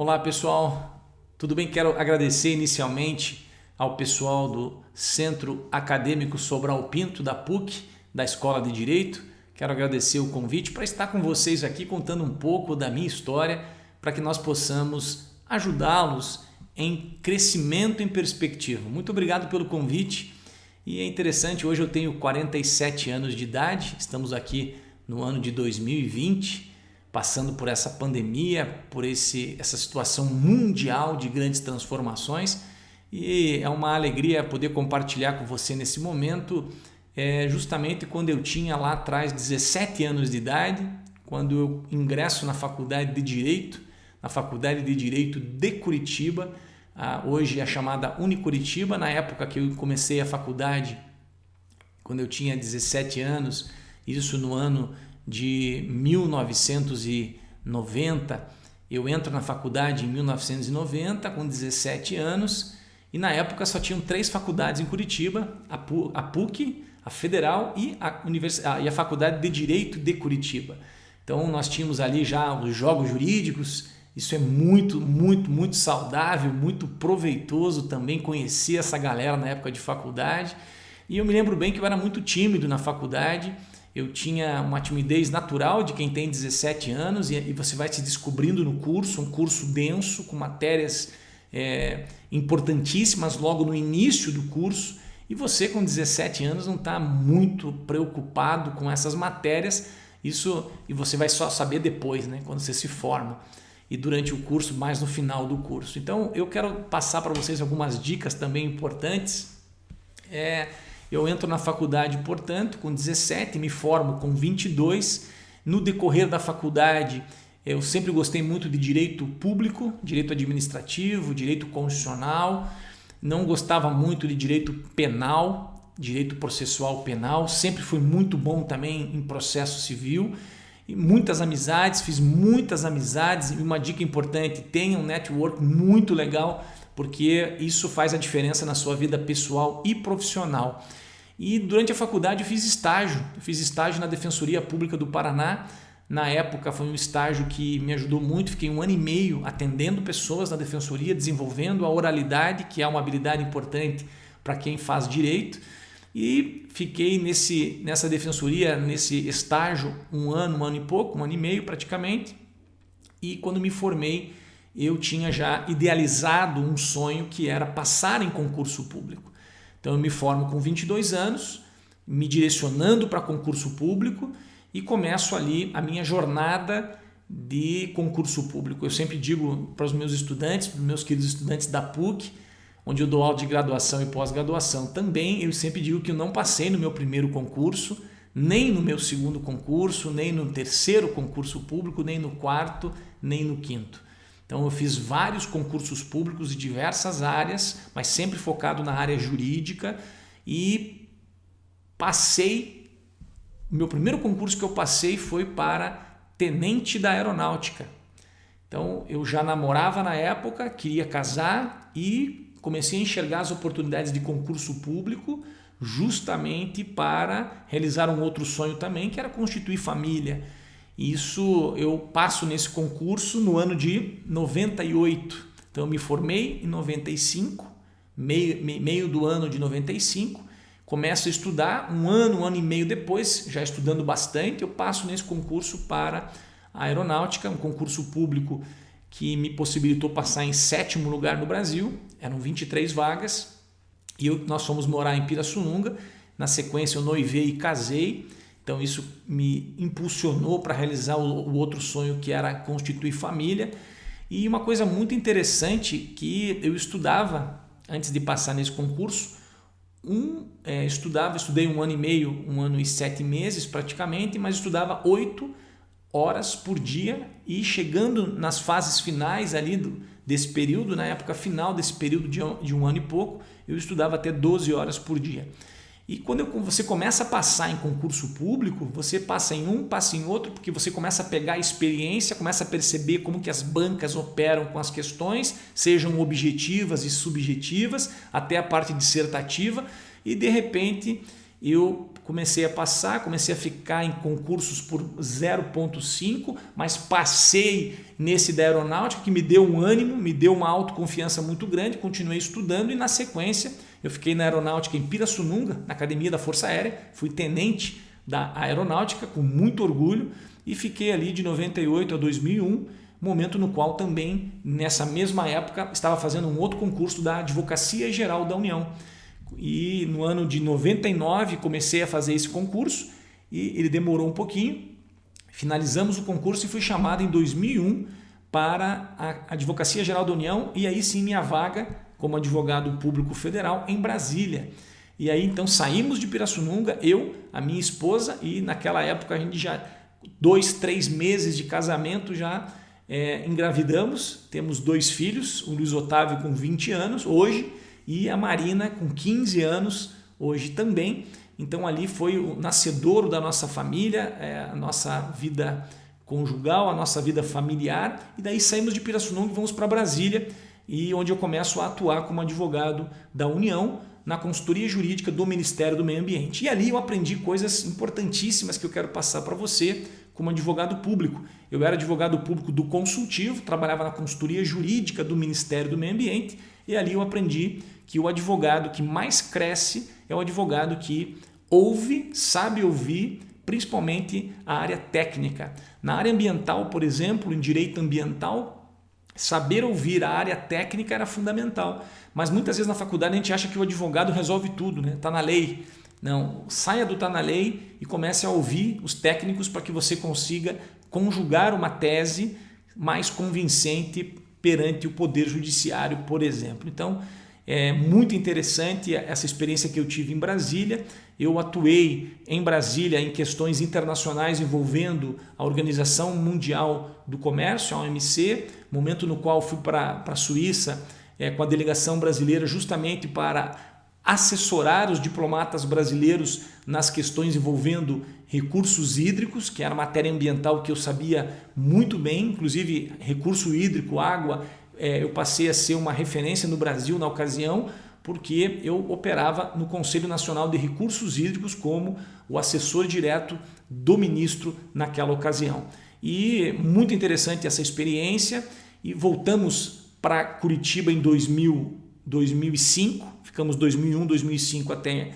Olá pessoal, tudo bem? Quero agradecer inicialmente ao pessoal do Centro Acadêmico Sobral Pinto da PUC, da Escola de Direito. Quero agradecer o convite para estar com vocês aqui contando um pouco da minha história para que nós possamos ajudá-los em crescimento em perspectiva. Muito obrigado pelo convite e é interessante, hoje eu tenho 47 anos de idade, estamos aqui no ano de 2020, passando por essa pandemia, por essa situação mundial de grandes transformações, e é uma alegria poder compartilhar com você nesse momento, justamente quando eu tinha lá atrás 17 anos de idade, quando eu ingresso na Faculdade de Direito, de Curitiba, hoje é chamada Unicuritiba. Na época que eu comecei a faculdade, quando eu tinha 17 anos, isso no ano de 1990, eu entro na faculdade em 1990 com 17 anos e na época só tinham 3 faculdades em Curitiba, a PUC, a Federal e a Faculdade de Direito de Curitiba. Então nós tínhamos ali já os jogos jurídicos, isso é muito saudável, muito proveitoso também conhecer essa galera na época de faculdade. E eu me lembro bem que eu era muito tímido na faculdade. Eu tinha uma timidez natural de quem tem 17 anos e você vai se descobrindo no curso, um curso denso, com matérias importantíssimas logo no início do curso, e você com 17 anos não está muito preocupado com essas matérias, e você vai só saber depois, né, quando você se forma e durante o curso, mais no final do curso. Então eu quero passar para vocês algumas dicas também importantes. Eu entro na faculdade, portanto, com 17, me formo com 22. No decorrer da faculdade, eu sempre gostei muito de direito público, direito administrativo, direito constitucional. Não gostava muito de direito penal, direito processual penal. Sempre fui muito bom também em processo civil. E muitas amizades, fiz muitas amizades. E uma dica importante, tenha um network muito legal, porque isso faz a diferença na sua vida pessoal e profissional. E durante a faculdade eu fiz estágio na Defensoria Pública do Paraná. Na época foi um estágio que me ajudou muito, fiquei 1 ano e meio atendendo pessoas na defensoria, desenvolvendo a oralidade, que é uma habilidade importante para quem faz direito. E fiquei nessa defensoria, nesse estágio, 1 ano e pouco, 1 ano e meio praticamente. E quando me formei, eu tinha já idealizado um sonho que era passar em concurso público. Então eu me formo com 22 anos, me direcionando para concurso público e começo ali a minha jornada de concurso público. Eu sempre digo para os meus estudantes, para os meus queridos estudantes da PUC, onde eu dou aula de graduação e pós-graduação também, eu sempre digo que eu não passei no meu primeiro concurso, nem no meu segundo concurso, nem no terceiro concurso público, nem no quarto, nem no quinto. Então eu fiz vários concursos públicos de diversas áreas, mas sempre focado na área jurídica, e o meu primeiro concurso que eu passei foi para tenente da aeronáutica. Então eu já namorava na época, queria casar e comecei a enxergar as oportunidades de concurso público justamente para realizar um outro sonho também, que era constituir família. Isso eu passo nesse concurso no ano de 98. Então eu me formei em 95, meio do ano de 95, começo a estudar, 1 ano e meio depois, já estudando bastante, eu passo nesse concurso para a aeronáutica, um concurso público que me possibilitou passar em 7º lugar no Brasil. Eram 23 vagas e nós fomos morar em Pirassununga. Na sequência eu noivei e casei. Então isso me impulsionou para realizar o outro sonho, que era constituir família. E uma coisa muito interessante que eu estudava antes de passar nesse concurso, estudei 1 ano e meio, 1 ano e 7 meses praticamente, mas estudava 8 horas por dia, e chegando nas fases finais ali desse período, na época final desse período de 1 ano e pouco, eu estudava até 12 horas por dia. E quando você começa a passar em concurso público, você passa em um, passa em outro, porque você começa a pegar a experiência, começa a perceber como que as bancas operam com as questões, sejam objetivas e subjetivas, até a parte dissertativa, e de repente eu comecei a passar, comecei a ficar em concursos por 0,5, mas passei nesse da aeronáutica, que me deu um ânimo, me deu uma autoconfiança muito grande, continuei estudando e na sequência eu fiquei na aeronáutica em Pirassununga, na Academia da Força Aérea, fui tenente da aeronáutica com muito orgulho e fiquei ali de 98 a 2001, momento no qual também, nessa mesma época, estava fazendo um outro concurso da Advocacia Geral da União. E no ano de 99 comecei a fazer esse concurso e ele demorou um pouquinho, finalizamos o concurso e fui chamado em 2001 para a Advocacia Geral da União e aí sim minha vaga como advogado público federal em Brasília. E aí então saímos de Pirassununga, eu, a minha esposa e naquela época a gente já 2, 3 meses de casamento já engravidamos, temos 2 filhos, o Luiz Otávio com 20 anos hoje e a Marina com 15 anos hoje também. Então ali foi o nascedouro da nossa família, a nossa vida conjugal, a nossa vida familiar e daí saímos de Pirassununga e vamos para Brasília e onde eu começo a atuar como advogado da União na consultoria jurídica do Ministério do Meio Ambiente. E ali eu aprendi coisas importantíssimas que eu quero passar para você como advogado público. Eu era advogado público do consultivo, trabalhava na consultoria jurídica do Ministério do Meio Ambiente e ali eu aprendi que o advogado que mais cresce é o advogado que ouve, sabe ouvir, principalmente a área técnica. Na área ambiental, por exemplo, em direito ambiental, saber ouvir a área técnica era fundamental. Mas muitas vezes na faculdade a gente acha que o advogado resolve tudo, né? Tá na lei. Não, saia do tá na lei e comece a ouvir os técnicos para que você consiga conjugar uma tese mais convincente perante o Poder Judiciário, por exemplo. Então, é muito interessante essa experiência que eu tive em Brasília. Eu atuei em Brasília em questões internacionais envolvendo a Organização Mundial do Comércio, a OMC, momento no qual fui para a Suíça com a delegação brasileira justamente para assessorar os diplomatas brasileiros nas questões envolvendo recursos hídricos, que era matéria ambiental que eu sabia muito bem, inclusive recurso hídrico, água, eu passei a ser uma referência no Brasil na ocasião, porque eu operava no Conselho Nacional de Recursos Hídricos como o assessor direto do ministro naquela ocasião. E muito interessante essa experiência e voltamos para Curitiba em 2005, ficamos 2001, 2005 até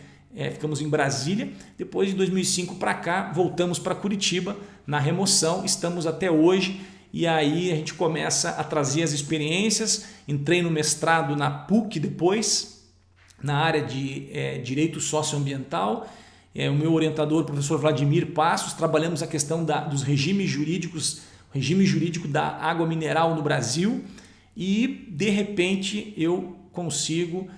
ficamos em Brasília, depois de 2005 para cá voltamos para Curitiba na remoção, estamos até hoje e aí a gente começa a trazer as experiências, entrei no mestrado na PUC depois, na área de Direito Socioambiental, o meu orientador, o professor Vladimir Passos, trabalhamos a questão dos regimes jurídicos, o regime jurídico da água mineral no Brasil e de repente eu consigo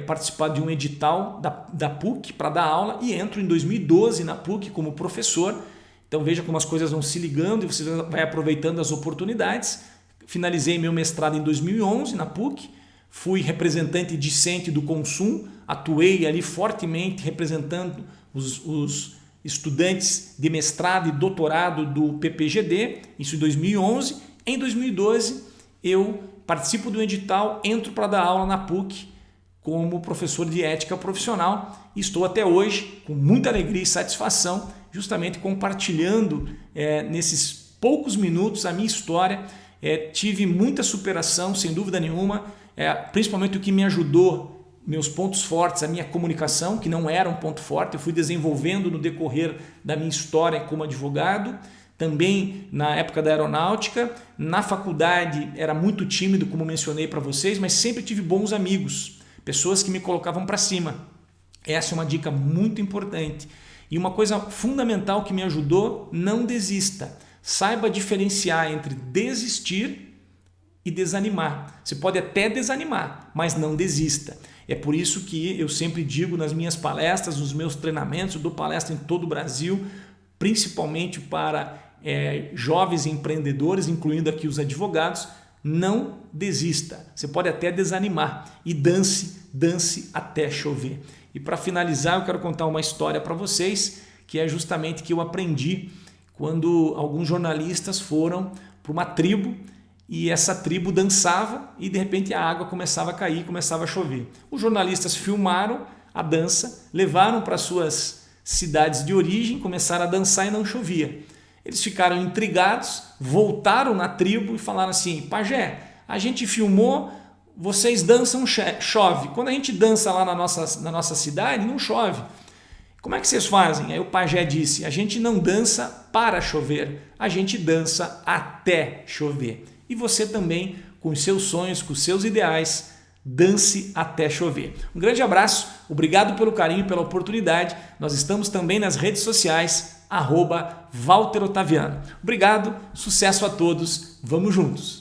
participar de um edital da PUC para dar aula e entro em 2012 na PUC como professor. Então veja como as coisas vão se ligando e você vai aproveitando as oportunidades. Finalizei meu mestrado em 2011 na PUC, fui representante discente do Consum, atuei ali fortemente representando os estudantes de mestrado e doutorado do PPGD, isso em 2011. Em 2012 eu participo do edital, entro para dar aula na PUC como professor de ética profissional e estou até hoje com muita alegria e satisfação justamente compartilhando nesses poucos minutos a minha história. Tive muita superação, sem dúvida nenhuma, principalmente o que me ajudou, meus pontos fortes, a minha comunicação, que não era um ponto forte, eu fui desenvolvendo no decorrer da minha história como advogado, também na época da aeronáutica, na faculdade era muito tímido, como mencionei para vocês, mas sempre tive bons amigos, pessoas que me colocavam para cima. Essa é uma dica muito importante. E uma coisa fundamental que me ajudou, não desista. Saiba diferenciar entre desistir e desanimar. Você pode até desanimar, mas não desista. É por isso que eu sempre digo nas minhas palestras, nos meus treinamentos, eu dou palestra em todo o Brasil, principalmente para jovens empreendedores, incluindo aqui os advogados, não desista. Você pode até desanimar e dance até chover. E para finalizar, eu quero contar uma história para vocês, que é justamente que eu aprendi quando alguns jornalistas foram para uma tribo e essa tribo dançava e de repente a água começava a cair, começava a chover. Os jornalistas filmaram a dança, levaram para suas cidades de origem, começaram a dançar e não chovia. Eles ficaram intrigados, voltaram na tribo e falaram assim: pajé, a gente filmou, vocês dançam, chove. Quando a gente dança lá na nossa cidade, não chove. Como é que vocês fazem? Aí o pajé disse: a gente não dança para chover, a gente dança até chover. E você também, com os seus sonhos, com os seus ideais, dance até chover. Um grande abraço, obrigado pelo carinho e pela oportunidade. Nós estamos também nas redes sociais, @Walter Ottaviano. Obrigado, sucesso a todos, vamos juntos!